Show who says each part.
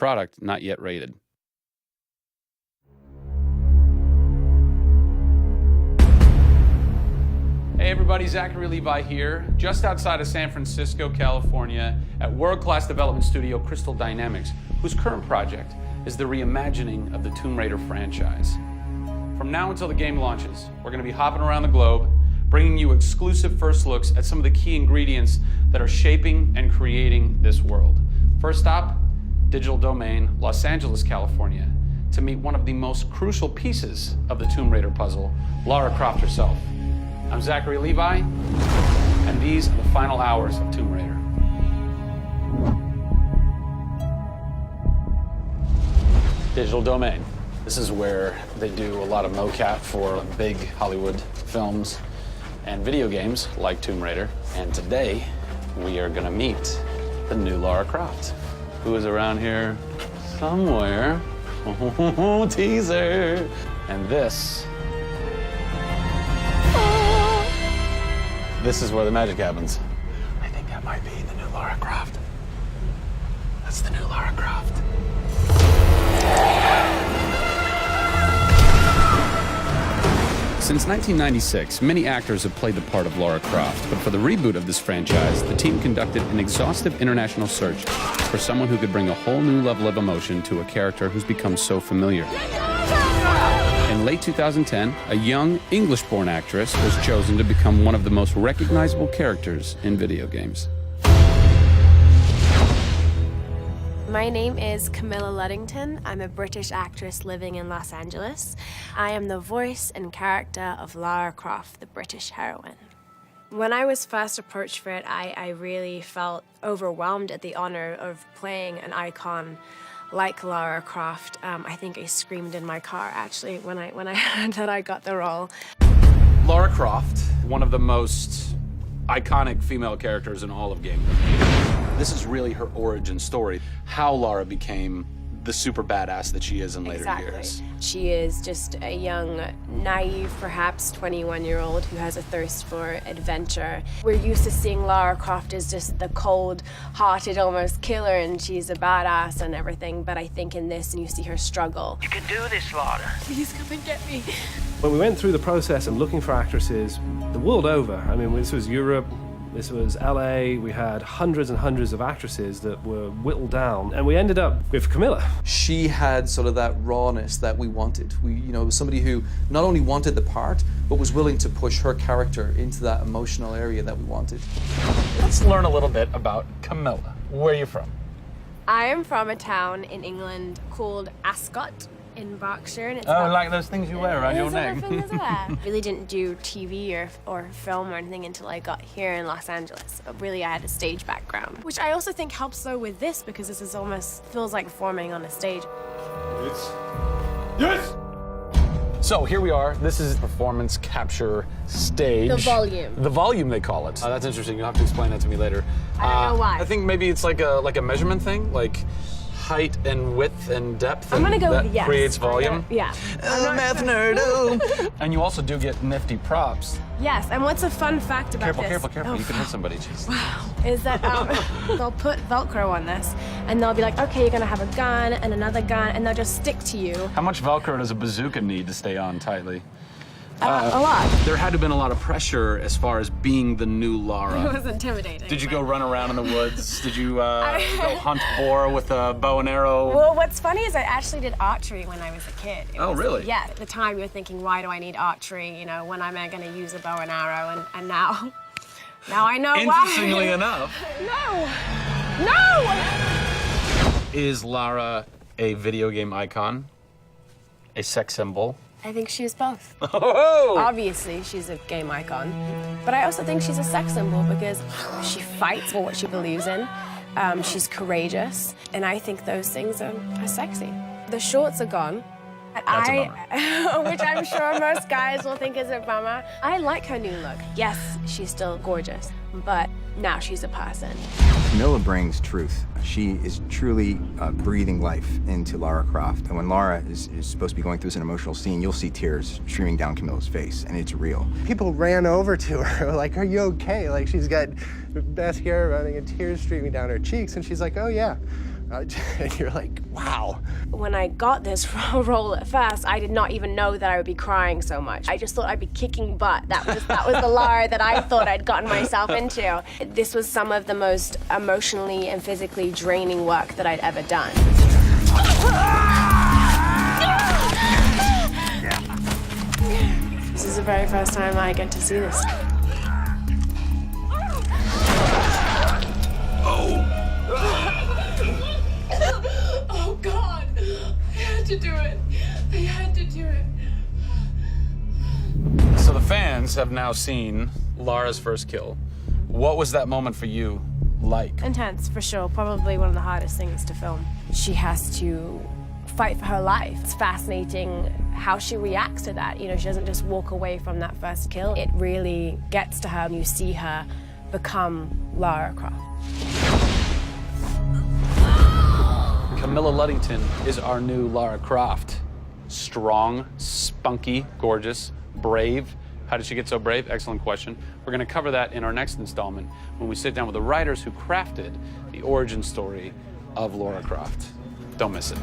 Speaker 1: Product not yet rated. Hey everybody, Zachary Levi here, just outside of San Francisco, California, at world-class development studio Crystal Dynamics, whose current project is the reimagining of the Tomb Raider franchise. From now until the game launches, we're going to be hopping around the globe, bringing you exclusive first looks at some of the key ingredients that are shaping and creating this world. First stop, Digital Domain, Los Angeles, California, to meet one of the most crucial pieces of the Tomb Raider puzzle, Lara Croft herself. I'm Zachary Levi, and these are the final hours of Tomb Raider. Digital Domain. This is where they do a lot of mocap for big Hollywood films and video games like Tomb Raider. And today, we are gonna meet the new Lara Croft, who is around here somewhere. Teaser! And this is where the magic happens. I think that might be the new Lara Croft. That's the new Lara Croft. Since 1996, many actors have played the part of Lara Croft, but for the reboot of this franchise, the team conducted an exhaustive international search for someone who could bring a whole new level of emotion to a character who's become so familiar. In late 2010, a young English-born actress was chosen to become one of the most recognizable characters in video games.
Speaker 2: My name is Camilla Luddington. I'm a British actress living in Los Angeles. I am the voice and character of Lara Croft, the British heroine. When I was first approached for it, I really felt overwhelmed at the honor of playing an icon like Lara Croft. I think I screamed in my car, actually, when I heard that I got the role.
Speaker 1: Lara Croft, one of the most iconic female characters in all of gaming. This is really her origin story, how Lara became the super badass that she is in later years.
Speaker 2: She is just a young, naive, perhaps 21-year-old who has a thirst for adventure. We're used to seeing Lara Croft as just the cold-hearted, almost killer, and she's a badass and everything, but I think in this, you see her struggle.
Speaker 3: You can do this, Lara.
Speaker 2: Please come and get me.
Speaker 4: When we went through the process of looking for actresses the world over, I mean, this was Europe, this was LA, we had hundreds and hundreds of actresses that were whittled down, and we ended up with Camilla.
Speaker 5: She had sort of that rawness that we wanted. Was somebody who not only wanted the part, but was willing to push her character into that emotional area that we wanted.
Speaker 1: Let's learn a little bit about Camilla. Where are you from?
Speaker 2: I am from a town in England called Ascot in Berkshire. And it's
Speaker 1: like those things you wear around your neck.
Speaker 2: Really didn't do TV or film or anything until I got here in Los Angeles. But really, I had a stage background, which I also think helps though with this because this is almost feels like performing on a stage.
Speaker 1: Yes! So here we are. This is performance capture stage.
Speaker 2: The volume.
Speaker 1: The volume, they call it. That's interesting. You'll have to explain that to me later.
Speaker 2: I don't know why.
Speaker 1: I think maybe it's like a measurement thing, like height and width and depth.
Speaker 2: I'm gonna go
Speaker 1: that
Speaker 2: with yes.
Speaker 1: Creates volume.
Speaker 2: Yeah.
Speaker 1: Math nerd. And you also do get nifty props.
Speaker 2: Yes. And what's a fun fact about this?
Speaker 1: Careful.
Speaker 2: Oh,
Speaker 1: You can hit somebody. Jeez.
Speaker 2: Wow. Is that they'll put Velcro on this, and they'll be like, okay, you're gonna have a gun and another gun, and they'll just stick to you.
Speaker 1: How much Velcro does a bazooka need to stay on tightly?
Speaker 2: A lot.
Speaker 1: There had to have been a lot of pressure as far as being the new Lara.
Speaker 2: It was intimidating.
Speaker 1: Did you go run around in the woods? Did you go hunt boar with a bow and arrow?
Speaker 2: Well, what's funny is I actually did archery when I was a kid.
Speaker 1: Really?
Speaker 2: Yeah. At the time, you're thinking, why do I need archery? When am I going to use a bow and arrow? And now I know why.
Speaker 1: Interestingly enough.
Speaker 2: No!
Speaker 1: Is Lara a video game icon? A sex symbol?
Speaker 2: I think she's both.
Speaker 1: Oh!
Speaker 2: Obviously, she's a game icon, but I also think she's a sex symbol because she fights for what she believes in. She's courageous, and I think those things are sexy. The shorts are gone.
Speaker 1: That's a bummer.
Speaker 2: Which I'm sure most guys will think is a bummer. I like her new look. Yes, she's still gorgeous, but now she's a person.
Speaker 6: Camilla brings truth. She is truly breathing life into Lara Croft. And when Lara is supposed to be going through an emotional scene, you'll see tears streaming down Camilla's face, and it's real.
Speaker 7: People ran over to her, like, are you okay? Like, she's got mascara running and tears streaming down her cheeks, and she's like, oh yeah, You're like, wow.
Speaker 2: When I got this role at first, I did not even know that I would be crying so much. I just thought I'd be kicking butt. That was the Lara that I thought I'd gotten myself into. This was some of the most emotionally and physically draining work that I'd ever done. This is the very first time I get to see this.
Speaker 3: Oh God, I had to do it. I had to do it.
Speaker 1: So the fans have now seen Lara's first kill. What was that moment for you like?
Speaker 2: Intense, for sure. Probably one of the hardest things to film. She has to fight for her life. It's fascinating how she reacts to that. You know, she doesn't just walk away from that first kill. It really gets to her, and you see her become Lara Croft.
Speaker 1: Camilla Luddington is our new Lara Croft. Strong, spunky, gorgeous, brave. How did she get so brave? Excellent question. We're going to cover that in our next installment when we sit down with the writers who crafted the origin story of Lara Croft. Don't miss it.